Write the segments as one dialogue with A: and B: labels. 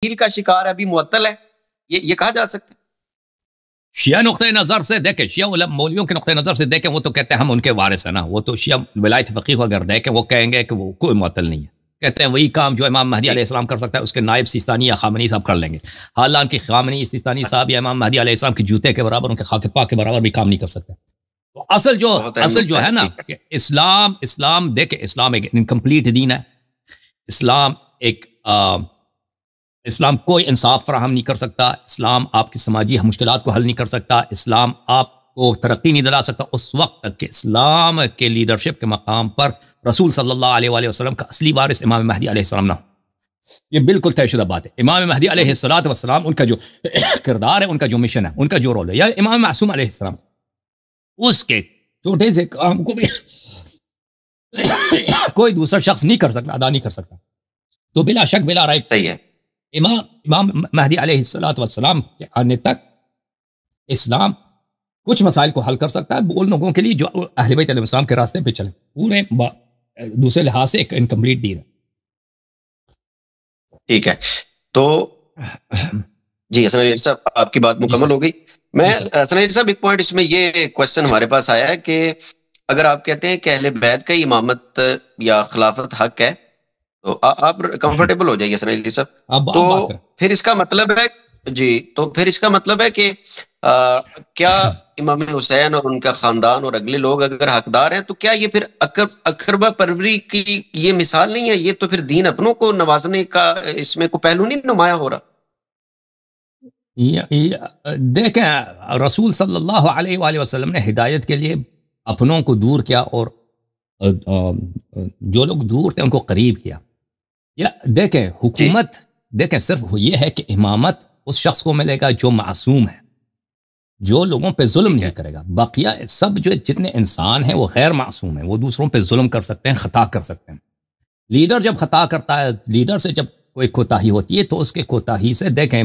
A: تعطیل کا شکار ہے، ابھی معطل ہے، یہ کہا جا سکتا ہے؟
B: شیعہ نقطۂ نظر سے دیکھیں، شیعہ مولویوں کے نقطۂ نظر سے دیکھیں، وہ تو کہتے ہیں ہم ان کے وارث ہیں نا، وہ تو شیعہ ولایت فقیہ کو اگر دیکھیں وہ کہیں گے کہ وہ کوئی معطل نہیں ہے، کہتے ہیں وہی کام جو امام مہدی علیہ السلام کر سکتا ہے اس کے نائب سیستانی یا خامنئی صاحب کر لیں گے، حالانکہ خامنئی سیستانی صاحب یا امام مہدی علیہ السلام کے جوتے کے برابر، ان کے خاک پاک کے برابر بھی کام نہیں کر سکتے۔ تو اصل جو ہے نا کہ اسلام دیکھیں، اسلام ایک انکمپلیٹ دین ہے، اسلام کوئی انصاف فراہم نہیں کر سکتا، اسلام آپ کی سماجی مشکلات کو حل نہیں کر سکتا، اسلام آپ کو ترقی نہیں دلا سکتا اس وقت تک کہ اسلام کے لیڈرشپ کے مقام پر رسول صلی اللہ علیہ وآلہ وسلم کا اصلی وارث امام مہدی علیہ السلام نہ ہو۔ یہ بالکل طے شدہ بات ہے۔ امام مہدی علیہ السلام ان کا جو کردار ہے، ان کا جو مشن ہے، ان کا جو رول ہے، یا امام معصوم علیہ السلام، اس کے چھوٹے سے کام کو بھی کوئی دوسرا شخص نہیں کر سکتا، ادا نہیں کر سکتا۔ تو بلا شک بلا ریب
A: صحیح ہے،
B: امام مہدی علیہ السلام کے آنے تک اسلام کچھ مسائل کو حل کر سکتا ہے ان لوگوں کے لیے جو اہل بیت علیہ السلام کے راستے پہ چلیں، پورے دوسرے لحاظ سے ایک انکمپلیٹ دین ہے۔
A: ٹھیک ہے، تو جی حسن علی صاحب آپ کی بات مکمل ہو گئی۔ میں حسن علی صاحب ایک پوائنٹ اس میں یہ کوشچن ہمارے پاس آیا ہے کہ اگر آپ کہتے ہیں کہ اہل بیت کا امامت یا خلافت حق ہے تو آپ کمفرٹیبل ہو جائیے حسن علی صاحب، تو پھر اس کا مطلب ہے کہ کیا امام حسین اور ان کا خاندان اور اگلے لوگ اگر حقدار ہیں تو کیا یہ پھر اقربا پروری کی یہ مثال نہیں ہے؟ یہ تو پھر دین اپنوں کو نوازنے کا اس میں کوئی پہلو نہیں نمایاں ہو رہا؟
B: دیکھیں، رسول صلی اللہ علیہ وآلہ وسلم نے ہدایت کے لیے اپنوں کو دور کیا اور جو لوگ دور تھے ان کو قریب کیا۔ یا دیکھیں حکومت، دیکھیں صرف یہ ہے کہ امامت اس شخص کو ملے گا جو معصوم ہے، جو لوگوں پہ ظلم نہیں کرے گا۔ باقیہ سب جو جتنے انسان ہیں وہ غیر معصوم ہیں، وہ دوسروں پہ ظلم کر سکتے ہیں، خطا کر سکتے ہیں۔ لیڈر جب خطا کرتا ہے، لیڈر سے جب کوئی کوتاہی ہوتی ہے تو اس کے کوتاہی سے دیکھیں،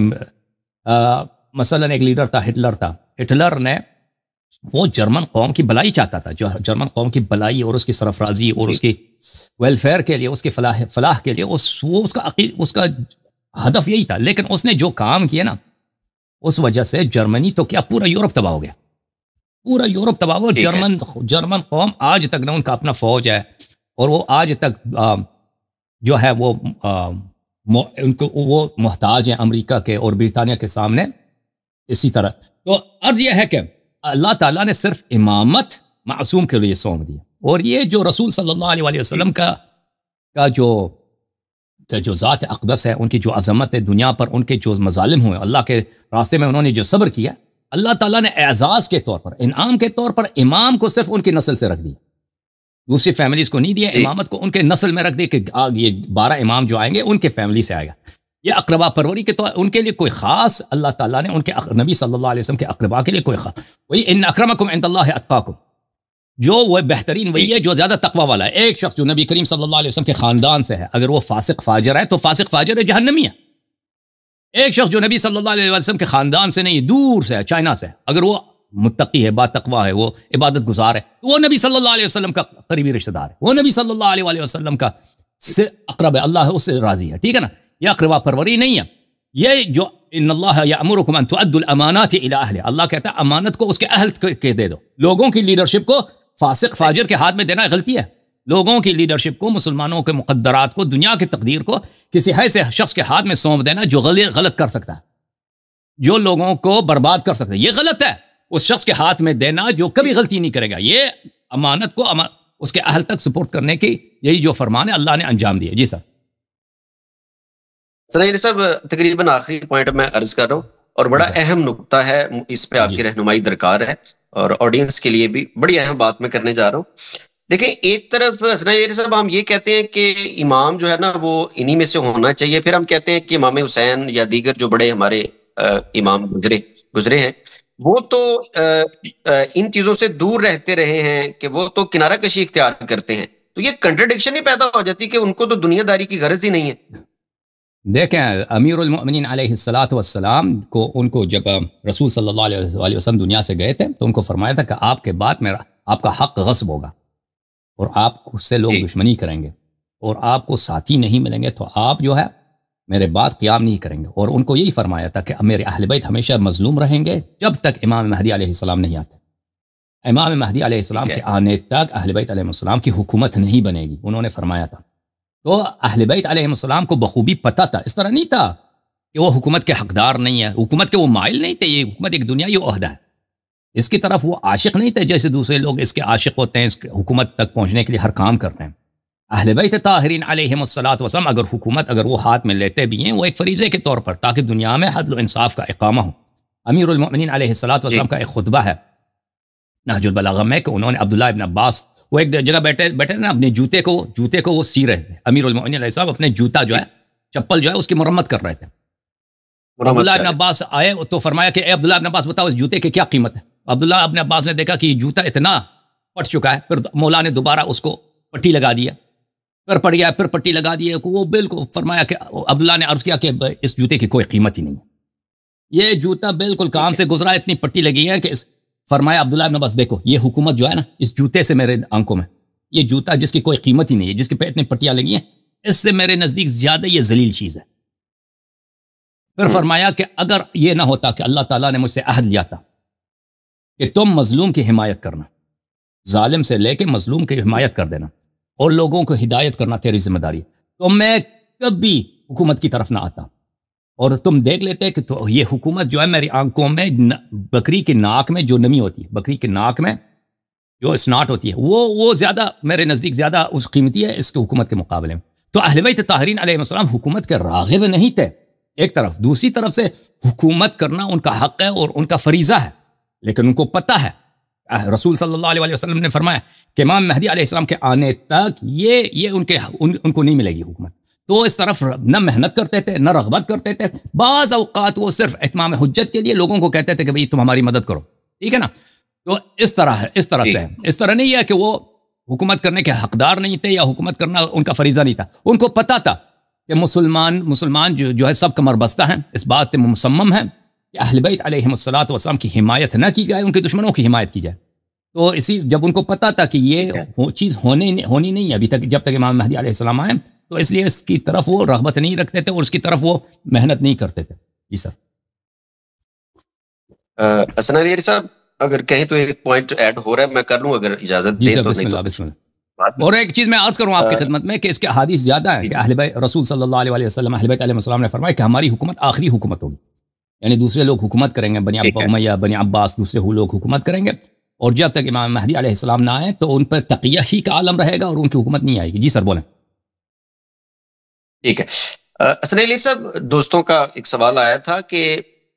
B: مثلا ایک لیڈر تھا، ہٹلر نے وہ جرمن قوم کی بلائی چاہتا تھا، جو جرمن قوم کی بلائی اور اس کی سرفرازی اور اس کی ویلفیئر کے لیے، اس کی فلاح کے لیے اس کا ہدف یہی تھا۔ لیکن اس نے جو کام کیا نا، اس وجہ سے جرمنی تو کیا پورا یورپ تباہ ہو گیا، پورا یورپ تباہ ہوا۔ جرمن قوم آج تک نہ ان کا اپنا فوج ہے، اور وہ آج تک جو ہے وہ محتاج ہیں امریکہ کے اور برطانیہ کے سامنے۔ اسی طرح تو عرض یہ ہے کہ اللہ تعالیٰ نے صرف امامت معصوم کے لیے سونپ دی، اور یہ جو رسول صلی اللہ علیہ وآلہ وسلم کا جو ذات اقدس ہے، ان کی جو عظمت ہے دنیا پر، ان کے جو مظالم ہوئے اللہ کے راستے میں، انہوں نے جو صبر کیا، اللہ تعالیٰ نے اعزاز کے طور پر، انعام کے طور پر امام کو صرف ان کی نسل سے رکھ دی، دوسری فیملیز کو نہیں دیا۔ امامت کو ان کے نسل میں رکھ دی کہ یہ 12 امام جو آئیں گے ان کے فیملی سے آئے گا۔ یہ اقربا پروری کے طور ان کے لیے کوئی خاص، اللہ تعالیٰ نے ان کے نبی صلی اللہ علیہ وسلم کے اقربا کے لیے کوئی خاص، وہی ان اکرمکم عند اللہ اتقاکم، جو وہ بہترین وہی ہے جو زیادہ تقوی والا ہے۔ ایک شخص جو نبی کریم صلی اللہ علیہ وسلم کے خاندان سے ہے، اگر وہ فاسق فاجر ہے تو فاسق فاجر ہے، جہنمی ہے۔ ایک شخص جو نبی صلی اللہ علیہ وسلم کے خاندان سے نہیں، دور سے ہے، چائنا سے، اگر وہ متقی ہے، با تقوی ہے، وہ عبادت گزار ہے، تو وہ نبی صلی اللہ علیہ وسلم کا قریبی رشتہ دار ہے، وہ نبی صلی اللہ علیہ وسلم کا اقرب ہے، اللہ اس سے راضی ہے، ٹھیک ہے نا۔ یہ اقربا پروری نہیں ہے، یہ جو ان اللہ یامرکم ان تؤدوا الامانات الی اہلہ، اللہ کہتا ہے امانت کو اس کے اہل کے دے دو۔ لوگوں کی لیڈرشپ کو فاسق فاجر کے ہاتھ میں دینا غلطی ہے۔ لوگوں کی لیڈرشپ کو، مسلمانوں کے مقدرات کو، دنیا کی تقدیر کو کسی ایسے شخص کے ہاتھ میں سونپ دینا جو غلط کر سکتا ہے، جو لوگوں کو برباد کر سکتا ہے، یہ غلط ہے۔ اس شخص کے ہاتھ میں دینا جو کبھی غلطی نہیں کرے گا، یہ امانت کو اس کے اہل تک سپورٹ کرنے کی یہی جو فرمان ہے اللہ نے انجام دیا۔ جی سر
A: سنائیے صاحب، تقریباً آخری پوائنٹ میں عرض کر رہا ہوں، اور بڑا اہم نقطہ ہے، اس پہ آپ کی رہنمائی درکار ہے، اور آڈینس کے لیے بھی بڑی اہم بات میں کرنے جا رہا ہوں۔ دیکھیں، ایک طرف سنائیے صاحب ہم یہ کہتے ہیں کہ امام جو ہے نا وہ انہی میں سے ہونا چاہیے، پھر ہم کہتے ہیں کہ امام حسین یا دیگر جو بڑے ہمارے امام گزرے ہیں وہ تو ان چیزوں سے دور رہتے رہے ہیں کہ وہ تو کنارہ کشی اختیار کرتے ہیں، تو یہ کنٹرڈکشن ہی پیدا ہو جاتی کہ ان کو تو دنیا داری کی غرض ہی نہیں ہے۔
B: دیکھیں، امیر المؤمنین علیہ السلام کو، ان کو جب رسول صلی اللہ علیہ وسلم دنیا سے گئے تھے تو ان کو فرمایا تھا کہ آپ کے بعد آپ کا حق غصب ہوگا، اور آپ سے لوگ دشمنی کریں گے، اور آپ کو ساتھی نہیں ملیں گے، تو آپ جو ہے میرے بعد قیام نہیں کریں گے، اور ان کو یہی فرمایا تھا کہ میرے اہل بیت ہمیشہ مظلوم رہیں گے جب تک امام مہدی علیہ السلام نہیں آتے۔ امام مہدی علیہ السلام کے آنے تک اہل بیت علیہ السلام کی حکومت نہیں بنے گی، انہوں نے فرمایا تھا۔ تو اہل بیت علیہ السلام کو بخوبی پتہ تھا، اس طرح نہیں تھا کہ وہ حکومت کے حقدار نہیں ہے، حکومت کے وہ مائل نہیں تھے، یہ حکومت ایک دنیائی عہدہ ہے، اس کی طرف وہ عاشق نہیں تھے جیسے دوسرے لوگ اس کے عاشق ہوتے ہیں، اس حکومت تک پہنچنے کے لیے ہر کام کرتے ہیں۔ اہل بیت طاہرین علیہم الصلاۃ والسلام اگر حکومت اگر وہ ہاتھ میں لیتے بھی ہیں، وہ ایک فریضے کے طور پر، تاکہ دنیا میں عدل و انصاف کا اقامہ ہو۔ امیر المؤمنین علیہ الصلاۃ والسلام کا ایک خطبہ ہے نہج البلاغہ میں کہ انہوں نے عبداللہ ابن عباس، وہ ایک جگہ بیٹھے نا، اپنے جوتے کو وہ سی رہے تھے، امیر المؤمنین علیہ السلام اپنے جوتا جو ہے، چپل جو ہے، اس کی مرمت کر رہے تھے۔ عبداللہ ابن عباس آئے تو فرمایا کہ اے عبداللہ ابن عباس بتاؤ اس جوتے کی کیا قیمت ہے؟ عبداللہ ابن عباس نے دیکھا کہ یہ جوتا اتنا پٹ چکا ہے، پھر مولا نے دوبارہ اس کو پٹی لگا دیا، پھر پڑ گیا، پھر پٹی لگا دی، وہ بالکل فرمایا کہ عبداللہ نے عرض کیا کہ اس جوتے کی کوئی قیمت ہی نہیں، یہ جوتا بالکل کام سے گزرا، اتنی پٹی لگی ہے کہ فرمایا عبداللہ ابن عباس دیکھو یہ حکومت جو ہے نا، اس جوتے سے میرے آنکھوں میں، یہ جوتا جس کی کوئی قیمت ہی نہیں ہے، جس کے پہ اتنی پٹیاں لگی ہیں، اس سے میرے نزدیک زیادہ یہ ذلیل چیز ہے۔ پھر فرمایا کہ اگر یہ نہ ہوتا کہ اللہ تعالیٰ نے مجھ سے عہد لیا تھا کہ تم مظلوم کی حمایت کرنا، ظالم سے لے کے مظلوم کی حمایت کر دینا اور لوگوں کو ہدایت کرنا تیری ذمہ داری، تو میں کبھی حکومت کی طرف نہ آتا، اور تم دیکھ لیتے کہ تو یہ حکومت جو ہے میری آنکھوں میں، بکری کی ناک میں جو نمی ہوتی ہے، بکری کی ناک میں جو اسناٹ ہوتی ہے، وہ زیادہ میرے نزدیک زیادہ اس قیمتی ہے اس کے حکومت کے مقابلے میں۔ تو اہل بیت طاہرین علیہ السلام حکومت کے راغب نہیں تھے ایک طرف، دوسری طرف سے حکومت کرنا ان کا حق ہے اور ان کا فریضہ ہے، لیکن ان کو پتہ ہے، رسول صلی اللہ علیہ وسلم نے فرمایا کہ امام مہدی علیہ السلام کے آنے تک یہ ان کو نہیں ملے گی حکومت، تو اس طرف نہ محنت کرتے تھے نہ رغبت کرتے تھے، بعض اوقات وہ صرف اتمام حجت کے لیے لوگوں کو کہتے تھے کہ بھئی تم ہماری مدد کرو، ٹھیک ہے نا۔ تو اس طرح ہے، اس طرح سے ہے، اس طرح نہیں ہے کہ وہ حکومت کرنے کے حقدار نہیں تھے یا حکومت کرنا ان کا فریضہ نہیں تھا، ان کو پتہ تھا کہ مسلمان جو ہے سب کمر بستہ ہیں، اس بات پہ مصمم ہیں کہ اہل بیت علیہم الصلاۃ والسلام کی حمایت نہ کی جائے، ان کے دشمنوں کی حمایت کی جائے۔ تو جب ان کو پتہ تھا کہ یہ چیز ہونی نہیں ہے ابھی تک، جب تک امام مہدی علیہ السلام آئے، تو اس لیے اس کی طرف وہ رغبت نہیں رکھتے تھے اور اس کی طرف وہ محنت نہیں کرتے تھے۔ جی سر۔
A: حسن علی صاحب اگر کہیں تو ایک پوائنٹ ایڈ ہو رہا ہے، میں کر لوں اگر اجازت دیں تو؟
B: بسم اللہ بسم اللہ۔ اور ایک چیز میں عرض کروں آپ کی خدمت میں کہ اس کے احادیث زیادہ ہیں کہ اہل بیت رسول صلی اللہ علیہ وسلم، اہل بیت علیہ السلام نے فرمایا کہ ہماری حکومت آخری حکومت ہوگی، یعنی دوسرے لوگ حکومت کریں گے، بنی امیہ، بنی عباس، دوسرے لوگ حکومت کریں گے، اور جب تک امام مہدی علیہ السلام نہ آئے تو ان پر تقیہ ہی کا عالم رہے گا اور ان کی حکومت نہیں آئے گی۔ جی سر بولیں۔
A: ٹھیک ہے حسن علی صاحب، دوستوں کا ایک سوال آیا تھا کہ